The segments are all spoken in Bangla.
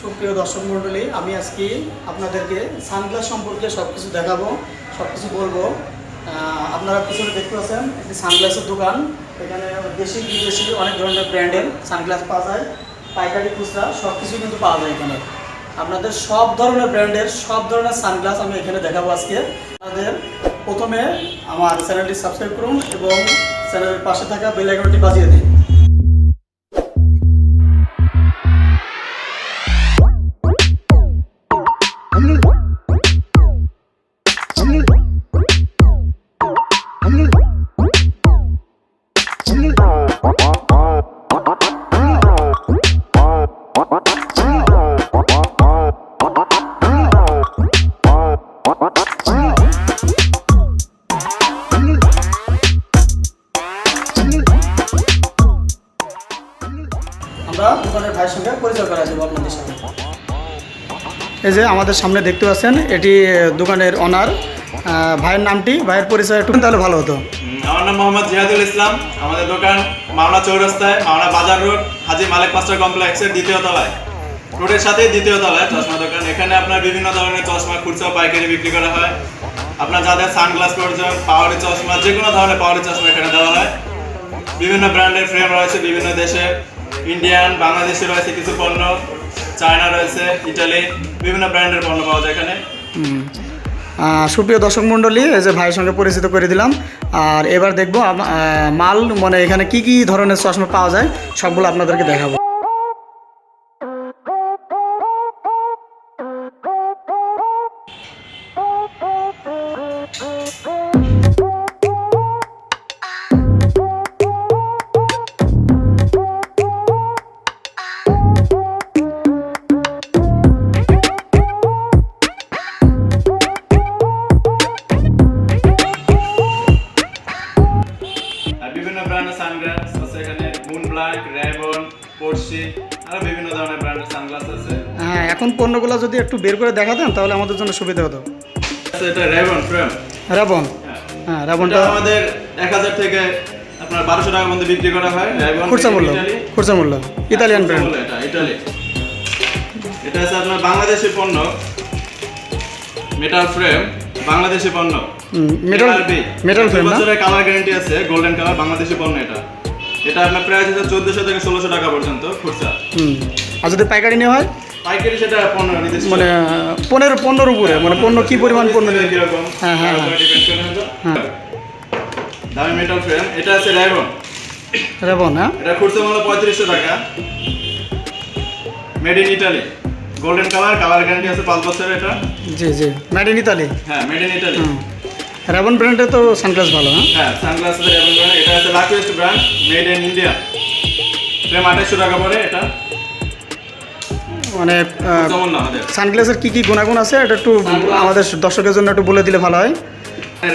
সুপ্রিয় দর্শক মণ্ডলী, আমি আজকে আপনাদেরকে সানগ্লাস সম্পর্কে সব কিছু দেখাবো, সব কিছু বলবো। আপনারা পিছনে দেখতে পাচ্ছেন একটি সানগ্লাসের দোকান। এখানে দেশি বিদেশি অনেক ধরনের ব্র্যান্ডের সানগ্লাস পাওয়া যায়, পাইকারি খুচরা সব কিছু কিন্তু পাওয়া যায় এখানে। আপনাদের সব ধরনের ব্র্যান্ডের সব ধরনের সানগ্লাস আমি এখানে দেখাবো আজকে। আপনাদের প্রথমে আমার চ্যানেলটি সাবস্ক্রাইব করুন এবং চ্যানেলের পাশে থাকা বেল আইকনটি বাজিয়ে দিন। আমরা দোকানের ভাইয়ের সঙ্গে পরিচয় করা যাবো আপনাদের সাথে। এই যে আমাদের সামনে দেখতে পাচ্ছেন, এটি দোকানের অনার। ভাইয়ের নামটি, ভাইয়ের পরিচয় একটু তাহলে ভালো হতো। আমার নাম মোহাম্মদ জিহাদুল ইসলাম। আমাদের দোকান মাওনা চৌরাস্তায়, মাওনা বাজার রোড, হাজি মালিক মাস্টার কমপ্লেক্সের দ্বিতীয় তলায়, রোডের সাথেই দ্বিতীয় তলায় চশমা দোকান। এখানে আপনার বিভিন্ন ধরনের চশমা খুচরা পাইকারি বিক্রি করা হয়। আপনার যাদের সানগ্লাস প্রয়োজন, পাওয়ারি চশমা, যে কোনো ধরনের পাওয়ারি চশমা এখানে দেওয়া হয়। বিভিন্ন ব্র্যান্ডের ফ্রেম রয়েছে, বিভিন্ন দেশে, ইন্ডিয়ান, বাংলাদেশে রয়েছে কিছু পণ্য, চায়না রয়েছে, ইটালি, বিভিন্ন ব্র্যান্ডের পণ্য পাওয়া যায় এখানে। সুপ্রিয় দর্শক মণ্ডলী, এই যে ভাইয়ের সঙ্গে পরিচিত করে দিলাম। আর এবার দেখবো মাল, মানে এখানে কি কি ধরনের চশমা পাওয়া যায় সবগুলো আপনাদেরকে দেখাবো। বিভিন্ন ব্র্যান্ডের সানগ্লাস আছে এখানে, মুন ব্ল্যাক, রেবন, পোর্শি, আর বিভিন্ন ধরনের ব্র্যান্ডের সানগ্লাস আছে। হ্যাঁ, এখন পণ্যগুলো যদি একটু বের করে দেখাতেন তাহলে আমাদের জন্য সুবিধা হতো। এটা রেবন ফ্রেম। রেবন, হ্যাঁ রেবনটা আমাদের 1000 থেকে আপনার 1200 টাকার মধ্যে বিক্রি করা হয়। রেবন খুচরা মূল্য, খুচরা মূল্য, ইতালিয়ান ব্র্যান্ড। এটা ইতালি। এটা আছে আপনার বাংলাদেশি পণ্য, মেটাল ফ্রেম, বাংলাদেশি পণ্য। মেটাল ফ্রেম না? বছরের কালার গ্যারান্টি আছে, গোল্ডেন কালার, বাংলাদেশি পণ্য এটা। এটা আপনার প্রাইস আছে 1400 থেকে 1600 টাকা পর্যন্ত খুচরা। আর যদি পাইকারি নেওয়া হয়? পাইকারি সেটা পণ্য নির্দিষ্ট, মানে 15 উপরে, মানে পণ্য কি পরিমাণ পণ্য নেবে কিরকম, হ্যাঁ হ্যাঁ হ্যাঁ। দামি মেটাল ফ্রেম। এটা আছে রেবন। রেবন, হ্যাঁ, এটা খুচরা মূল্য 3500 টাকা। Made in Italy, golden colour, colour guarantee আছে 5 বছরের এটা। জি জি, মেড ইন ইতালি। হ্যাঁ, মেড ইন ইটালি। রেবন ব্র্যান্ডে তো সানগ্লাস ভালো। হ্যাঁ, সানগ্লাস আছে রেবন ব্র্যান্ড। এটা আছে luckiest brand, made in India. Frame 2800 টাকা পড়ে এটা। মানে কেমন না আমাদের সানগ্লাসের কি কি গুণাগুণ আছে এটা একটু আমাদের দর্শকের জন্য একটু বলে দিলে ভালো হয়।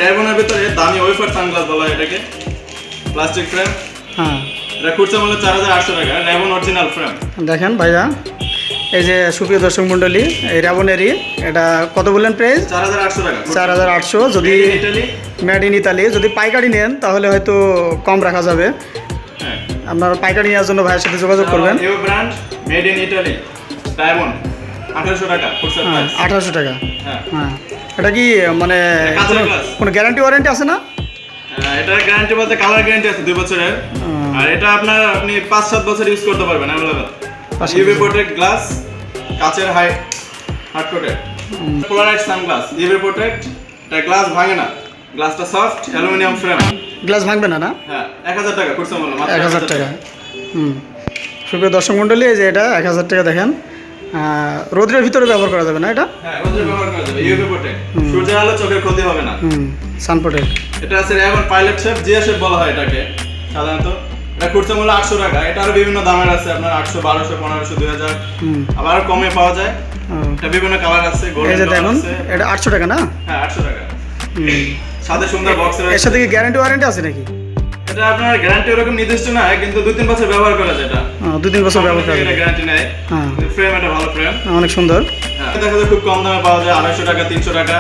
রেবনের ভিতরে দামি ওয়েফার সানগ্লাস বলা হয় এটাকে, প্লাস্টিক ফ্রেম। হ্যাঁ, এটা খুচরা মূল্য 4800 টাকা। রেবন অরিজিনাল ফ্রেম। দেখেন ভাইয়া, এই যে সুপ্রিয় দর্শক মণ্ডলী, এই রেবনেরই এটা কত বললেন প্রাইস? 4800 টাকা। 4800। যদি মেড ইন ইতালি, যদি পাইকারি নেন তাহলে হয়তো কম রাখা যাবে। হ্যাঁ, আপনারা পাইকারি নেওয়ার জন্য ভাইয়ের সাথে যোগাযোগ করবেন। এই brand made in Italy, diamond, 1800 টাকা খুচরা প্রাইস। 1800 টাকা। হ্যাঁ, হ্যাঁ, এটা কি মানে কোনো গ্যারান্টি ওয়ারেন্টি আছে না? এটা গ্যারান্টি বলতে কালার গ্যারান্টি আছে 2 বছরের। আর এটা আপনি 5-7 বছর ইউজ করতে পারবেন अवेलेबल। ইউভি প্রোটেক্ট গ্লাস, কাচের hard coated polarise sunglass, UV protect. এটা গ্লাস ভাঙে না, গ্লাসটা সফট, অ্যালুমিনিয়াম ফ্রেম। গ্লাস ভাঙবে না? না, হ্যাঁ, 1000 টাকা খুচরা মূল্য, মাত্র 1000 টাকা। সুপ্রিয় দর্শক মণ্ডলী, এই যে এটা 1000 টাকা। দেখেন, রোদের ভিতরে ব্যবহার করা যাবে না এটা? হ্যাঁ, রোদে ব্যবহার করা যাবে। ইউভি প্রোটেক্ট, সূর্যের আলো চোখের ক্ষতি হবে না। সান প্রোটেক্ট। এটা আছে রেবন পাইলট শেপ, জিয়া শেপ বলা হয় এটাকে সাধারণত। এটা খুচরা মূল্য 800 টাকা। এটা আরো বিভিন্ন দামের আছে, আপনার 800, 1200, 1500, 2000, আবার কমে পাওয়া যায়। এটা বিভিন্ন কালার আছে, গোল্ডেন কালার আছে। এটা 800 টাকা না? হ্যাঁ, 800 টাকা। সাথে সুন্দর বক্স রয়েছে। এর সাথে কি গ্যারান্টি ওয়ারেন্টি আছে নাকি? এটা আপনার গ্যারান্টি ওরকম নির্দিষ্ট না, কিন্তু 2-3 বছর ব্যবহার করা যায়। এটা 2-3 বছর ব্যবহার করা যায়। গ্যারান্টি নেই। ফ্রেম এটা ভালো ফ্রেম, অনেক সুন্দর। হ্যাঁ, দেখা যায় খুব কম দামে পাওয়া যায়, 250 টাকা, 300 টাকা।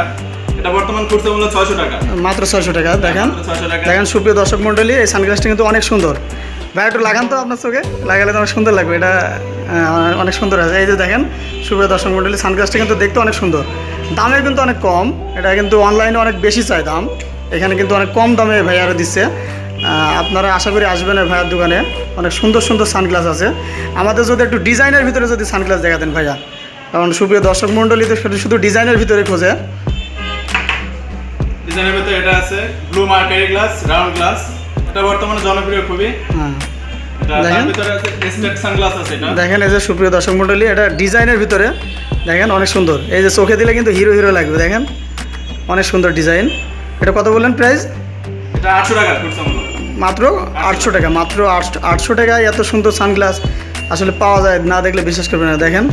এটা বর্তমান খুচরা মূল্য 600 টাকা, মাত্র 600 টাকা। দেখেন, 600 টাকা। দেখেন সুপ্রিয় দর্শক মণ্ডলী, এই সানগ্লাসটা কিন্তু অনেক সুন্দর। ভাই একটু লাগান তো আপনার চোখে, লাগালে তো অনেক সুন্দর লাগবে। এটা অনেক সুন্দর আছে। এই যে দেখেন সুপ্রিয় দর্শক মণ্ডলী, সানগ্লাসটা কিন্তু দেখতে অনেক সুন্দর, দামের কিন্তু অনেক কম। এটা কিন্তু অনলাইনে অনেক বেশি চাই দাম, এখানে কিন্তু অনেক কম দামে ভাইয়ারা দিচ্ছে। আপনারা আশা করি আসবেন এই ভাইয়ার দোকানে, অনেক সুন্দর সুন্দর সানগ্লাস আছে। আমাদের যদি একটু ডিজাইনের ভিতরে যদি সানগ্লাস দেখাতেন ভাইয়া, কারণ সুপ্রিয় দর্শক মণ্ডলী তো শুধু ডিজাইনের ভিতরে খোঁজে। ডিজাইনের ভিতরে এটা আছে blue mercury glass, round glass, এটা বর্তমানে জনপ্রিয় খুবই। হ্যাঁ এটা তার দেখেন। ভিতরে আছে স্টেট সানগ্লাস আছে এটা। দেখেন এই যে সুপ্রিয় দর্শক মণ্ডলী, এটা ডিজাইনের ভিতরে দেখেন অনেক সুন্দর। এই যে চোখে দিলে কিন্তু হিরো হিরো লাগবে, দেখেন অনেক সুন্দর ডিজাইন। এটা কত বললেন প্রাইস? এটা 800 টাকা খুচরা মূল্য। মাত্র 800 টাকা, মাত্র 800 টাকায় এত সুন্দর সানগ্লাস আসলে পাওয়া যায় না, দেখলে বিশ্বাস করবেন না। দেখেন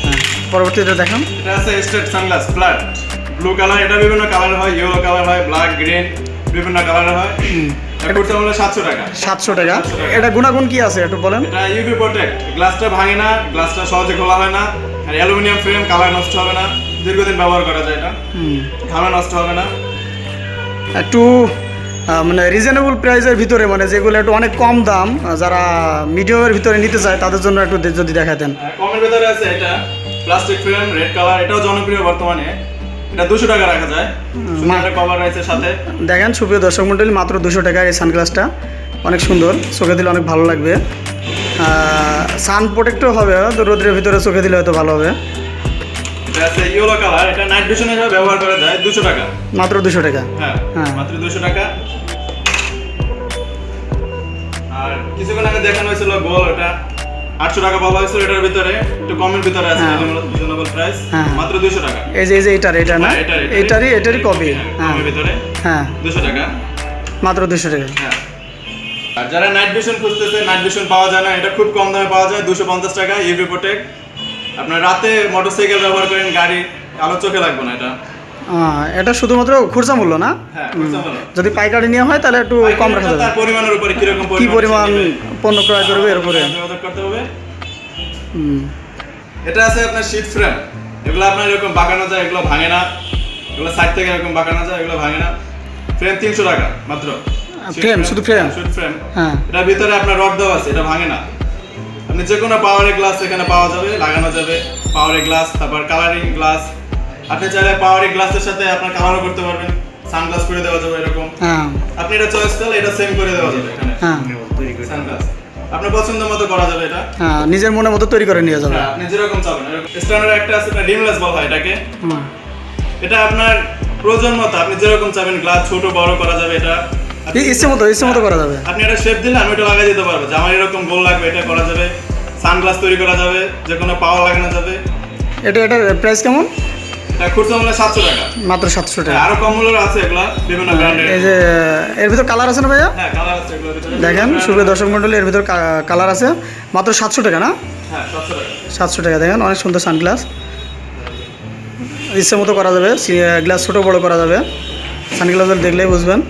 হ্যাঁ, পরবর্তীটা দেখেন। এটা আছে state sunglass flat blue colour, এটা বিভিন্ন কালার হয়, ইয়েলো কালার হয়, ব্ল্যাক, গ্রিন, বিভিন্ন কালারের হয়। এটা খুচরা মূল্য 700 টাকা। 700 টাকা। এটা গুণাগুণ কি আছে একটু বলেন? এটা ইউভি প্রোটেক্ট, গ্লাসটা ভাঙে না, গ্লাসটা সহজে খোলা হয় না, আর অ্যালুমিনিয়াম ফ্রেম, কালার নষ্ট হবে না, দীর্ঘদিন ব্যবহার করা যায়, এটা ঘামে নষ্ট হবে না। একটু মানে রিজনেবল প্রাইসের ভিতরে, মানে যেগুলো একটু অনেক কম দাম, যারা মিডিয়ামের ভিতরে নিতে চায় তাদের জন্য একটু যদি দেখাতেন। কমের ভিতরে আছে এটা প্লাস্টিক ফ্রেম, রেড কালার, এটাও জনপ্রিয় বর্তমানে। এটা 200 টাকা রাখা যায়, সুন্দর একটা কভার রয়েছে সাথে। দেখেন সুপ্রিয় দর্শক মণ্ডলী, মাত্র 200 টাকা এই সানগ্লাসটা, অনেক সুন্দর, চোখে দিলে অনেক ভালো লাগবে। সান প্রোটেক্টও হবে, তো রোদের ভিতরে চোখে দিলে হয়তো ভালো হবে। এটা আছে ইয়েলো কালার, এটা নাইট ভিশন হিসেবে ব্যবহার করা যায়, 200 টাকা। মাত্র 200 টাকা। হ্যাঁ হ্যাঁ। মাত্র 200 টাকা। আর কিছুক্ষণ আগে দেখানো হয়েছিল গোল, এটা 800 টাকা বলা হয়েছিল, এটার ভিতরে একটু কমের ভিতরে আছে, হ্যাঁ। রিজনেবল প্রাইস, হ্যাঁ। মাত্র 200 টাকা। এই যে এটা না, হ্যাঁ, এটারই কপি। হ্যাঁ কমের ভিতরে হ্যাঁ, 200 টাকা। মাত্র 200 টাকা। হ্যাঁ। আর যারা নাইট ভিশন খুঁজতেছে, নাইট ভিশন পাওয়া যায় না, এটা খুব কম দামে পাওয়া যায়, 250 টাকা ইউভি প্রোটেক্ট। আপনার রাতে মোটরসাইকেল ব্যবহার করেন, গাড়ি, আলো চোখে লাগবে না এটা। এটা শুধুমাত্র খুচরা মূল্য না, হ্যাঁ, খুচরা মূল্য। যদি পাইকারি নেওয়া হয় তাহলে একটু কম রাখা যাবে। তার পরিমাণের উপরে কিরকম কি পরিমাণ পণ্য ক্রয় করবে এর উপরে যোগাযোগ করতে হবে। হুম। এটা আছে আপনার শীট ফ্রেম, এগুলো আপনার এরকম বাঁকানো যায়, এগুলো ভাঙে না, এগুলো সাইড থেকে এরকম বাঁকানো যায়, এগুলো ভাঙে না। ফ্রেম 300 টাকা মাত্র। ফ্রেম, শুধু ফ্রেম? Sheet frame. হ্যাঁ। এটার ভিতরে আপনার রড দেওয়া আছে, এটা ভাঙে না। আপনি যে কোনো পাওয়ারের গ্লাস এখানে পাওয়া যাবে, লাগানো যাবে, পাওয়ারের গ্লাস, তারপর কালারিং গ্লাস। আপনি চাইলে পাওয়ারের গ্লাসের সাথে আপনার কালারও করতে পারবেন, সানগ্লাস করে দেওয়া যাবে এরকম। হ্যাঁ আপনি এটা চয়েস করলে এটা সেম করে দেওয়া যাবে এখানে। হ্যাঁ সানগ্লাস আপনার পছন্দ মতো করা যাবে এটা। হ্যাঁ, নিজের মনের মতো তৈরি করে নিয়ে যাবে। হ্যাঁ, আপনি যেরকম চাবেন। স্ট্যান্ডার্ড একটা আছে, এটা রিমলেস বলা হয় এটাকে। হুম। এটা আপনার প্রয়োজন মতো আপনি যেরকম চাবেন, গ্লাস ছোট বড় করা যাবে এটা। ইচ্ছে মতো করা যাবে। আপনি এটা শেপ দিলে আমি এটা লাগিয়ে দিতে পারবো, যে আমার এরকম গোল লাগবে, এটা করা যাবে। সানগ্লাস তৈরি করা যাবে, যে কোনো পাওয়ার লাগানো যাবে। এটার প্রাইস কেমন? এটা খুচরা মূল্য 700 টাকা। মাত্র 700 টাকা। আরো কম মূল্যের আছে এগুলা, বিভিন্ন ব্র্যান্ডের। এই যে এর ভিতর কালার আছে না ভাইয়া? হ্যাঁ, কালার আছে এগুলোর ভিতরে। দেখেন সুপ্রিয় দর্শক মণ্ডলী, এর ভিতর কালার আছে, মাত্র 700 টাকা না? হ্যাঁ, 700 টাকা। 700 টাকা। দেখেন অনেক সুন্দর সানগ্লাস, ইচ্ছে মতো করা যাবে, গ্লাস ছোটো বড় করা যাবে। সানগ্লাস দেখলেই বুঝবেন।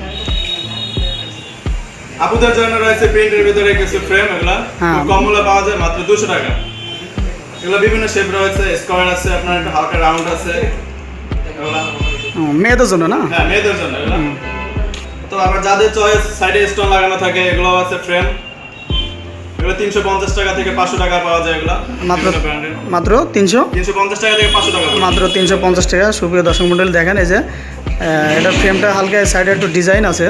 আপুদের জন্য রয়েছে প্রিন্টের ভিতরে কিছু ফ্রেম, এগুলা হ্যাঁ। খুব কম মূল্যে পাওয়া যায়, মাত্র 200 টাকা। এগুলা বিভিন্ন শেপ রয়েছে, স্কোয়ার আছে, আপনার একটু হালকা রাউন্ড আছে এগুলা। মেয়েদের জন্য না? হ্যাঁ, মেয়েদের জন্য এগুলা। তো আবার যাদের চয়েস সাইডে স্টোন লাগানো থাকে, এগুলো আছে ফ্রেম। এগুলো 350 টাকা থেকে 500 টাকা পাওয়া যায় এগুলা। মাত্র বিভিন্ন ব্র্যান্ডের। মাত্র 350 টাকা থেকে 500 টাকা পর্যন্ত। মাত্র 350 টাকা। সুপ্রিয় দর্শক মণ্ডলী দেখেন, এই যে এটার ফ্রেমটা হালকা সাইডে একটু ডিজাইন আছে,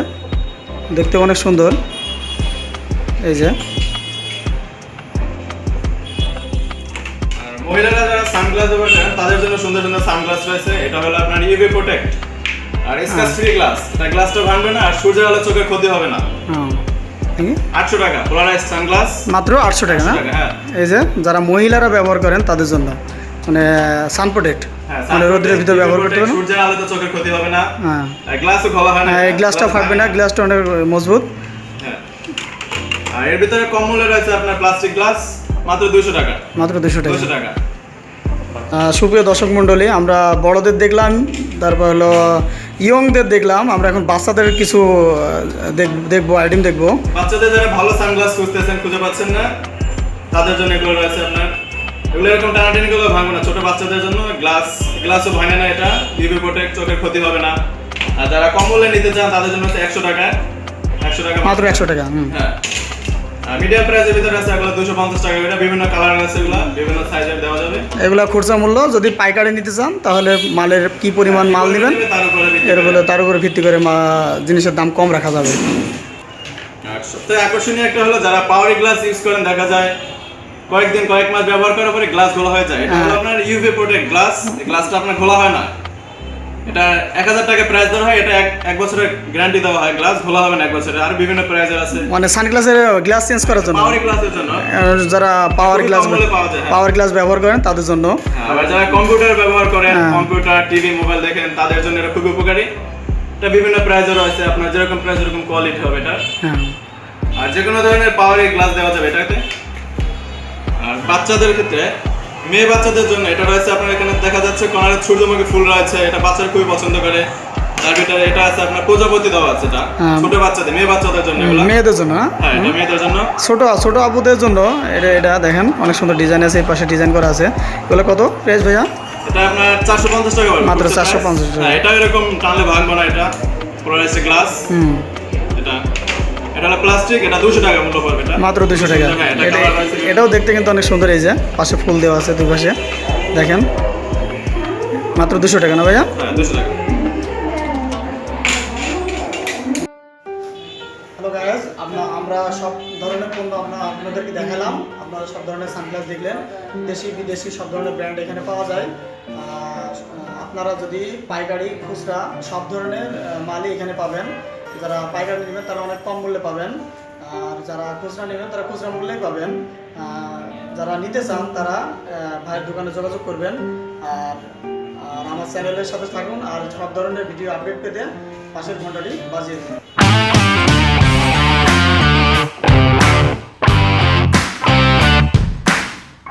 দেখতে অনেক সুন্দর। এই যে আর মহিলারা যারা সানগ্লাস ব্যবহার করেন তাদের জন্য সুন্দর সুন্দর সানগ্লাস রয়েছে। এটা হলো আপনার ইউভি প্রোটেক্ট আর স্ক্র্যাচ ফ্রি গ্লাস। এটা গ্লাসটা ভাঙবে না আর সূর্যের আলো চোখে ক্ষতি হবে না। হ্যাঁ, 800 টাকা পোলারাইজ সানগ্লাস, মাত্র 800 টাকা না? হ্যাঁ। এই যে যারা মহিলারা ব্যবহার করেন তাদের জন্য, মানে সান প্রোটেক্ট, হ্যাঁ, মানে রোদের ভিতরে ব্যবহার করতে পারেন। সূর্যের আলোতে চোখের ক্ষতি হবে না। হ্যাঁ, আর গ্লাসও খোলা হয় না। হ্যাঁ, এই গ্লাসটা ফাটবে না, গ্লাসটা অনেক মজবুত। হ্যাঁ। আর এর ভিতরে কম মূল্যে রয়েছে আপনার প্লাস্টিক গ্লাস, মাত্র 200 টাকা। মাত্র 200 টাকা। 200 টাকা। সুপ্রিয় দর্শক মণ্ডলী, আমরা বড়দের দেখলাম, তারপর হলো ইয়ংদের দেখলাম, আমরা এখন বাচ্চাদের কিছু দেখবো, আইটেম দেখবো। বাচ্চাদের যারা ভালো সানগ্লাস খুঁজতেছেন, খুঁজে পাচ্ছেন না, তাদের জন্য এগুলো রয়েছে আপনার। এগুলো এরকম টানাটানি গুলো ভাঙবে না, ছোট বাচ্চাদের জন্য গ্লাসও ভাঙে না, এটা ইউভি প্রোটেক্ট, চোখের ক্ষতি হবে না। আর যারা কম মূল্যে নিতে চান তাদের জন্য হচ্ছে 100 টাকা। 100 টাকা মাত্র 100 টাকা। হ্যাঁ। মিডিয়াম প্রাইসের ভিতরে আছে এগুলো 250 টাকা করে, বিভিন্ন কালার আছে, এগুলো বিভিন্ন সাইজের দেওয়া যাবে। এগুলা খুচরা মূল্য, যদি পাইকারি নিতে চান তাহলে মালের কি পরিমাণ মাল নেবেন তার উপরে এর উপরে তার উপরে ভিত্তি করে জিনিসের দাম কম রাখা যাবে। আর সবথেকে আকর্ষণীয় একটা হলো যারা পাওয়ারি গ্লাস ইউজ করেন, দেখা যায় কয়েক মাস ব্যবহার করার পরে গ্লাস খোলা হয়ে যায়। এটা হলো আপনার ইউভি প্রোটেক্ট গ্লাস, এই গ্লাসটা আপনার খোলা হয় না। এটা 1000 টাকা প্রাইস দেওয়া হয়, এটা এক বছরের গ্যারান্টি দেওয়া হয়, গ্লাস খোলা হবে না 1 বছরে। আর বিভিন্ন প্রাইসের আছে, মানে সানগ্লাসের গ্লাস চেঞ্জ করার জন্য, পাওয়ারি গ্লাসের জন্য, যারা খুবই কম মূল্যে পাওয়া যায়, হ্যাঁ। পাওয়ার গ্লাস ব্যবহার করেন তাদের জন্য। আবার যারা কম্পিউটার ব্যবহার করেন, কম্পিউটার, টিভি, মোবাইল দেখেন, তাদের জন্য এটা খুবই উপকারী। এটা বিভিন্ন প্রাইসের আছে, আপনার যেরকম প্রাইস এরকম কোয়ালিটি হবে এটা। হ্যাঁ, আর যে কোনো ধরনের পাওয়ারি গ্লাস দেওয়া যাবে এটাতে। আর বাচ্চাদের ক্ষেত্রে, মেয়ে বাচ্চাদের জন্য এটা রয়েছে আপনার এখানে দেখা যাচ্ছে কোনারে সূর্যমুখী ফুল রয়েছে, এটা বাচ্চারা খুবই পছন্দ করে। তার ভিতরে এটা আছে আপনার প্রজাপতি দেওয়া আছে, এটা ছোট বাচ্চাদের, মেয়ে বাচ্চাদের জন্য এগুলো। মেয়েদের জন্য, হ্যাঁ, এটা মেয়েদের জন্য, ছোট আপুদের জন্য। এটা দেখেন অনেক সুন্দর ডিজাইন আছে, এই পাশে ডিজাইন করা আছে। এগুলো কত প্রাইস ভাইয়া? এটা আপনার 450 টাকা পড়বে, মাত্র 450 টাকা। হ্যাঁ, এটা এরকম টানলে ভাঙবো না, এটা পুরো আছে গ্লাস। এটা হলো প্লাস্টিক, এটা 200 টাকা মূল্য পড়বে, এটা মাত্র 200 টাকা। এটাও দেখতে কিন্তু অনেক সুন্দর, এই যে পাশে ফুল দেওয়া আছে দুই পাশে, দেখেন মাত্র 200 টাকা না ভাইয়া? হ্যাঁ, 200 টাকা। হ্যালো গাইস, আমরা সব ধরনের পণ্য আপনাদেরকে দেখালাম। আপনারা সব ধরনের সানগ্লাস দেখলেন, দেশি বিদেশি সব ধরনের ব্র্যান্ড এখানে পাওয়া যায়। আপনারা যদি পাইকারি খুচরা সব ধরনের মালই এখানে পাবেন। যারা পাইকারি নেবেন তারা অনেক কম মূল্যে পাবেন, আর যারা খুচরা নেবেন তারা খুচরা মূল্যেই পাবেন। যারা নিতে চান তারা ভাইয়ের দোকানে যোগাযোগ করবেন। আর আমার চ্যানেলের সাথে থাকুন, আর সব ধরনের ভিডিও আপডেট পেতে পাশের ঘন্টাটি বাজিয়ে দিন।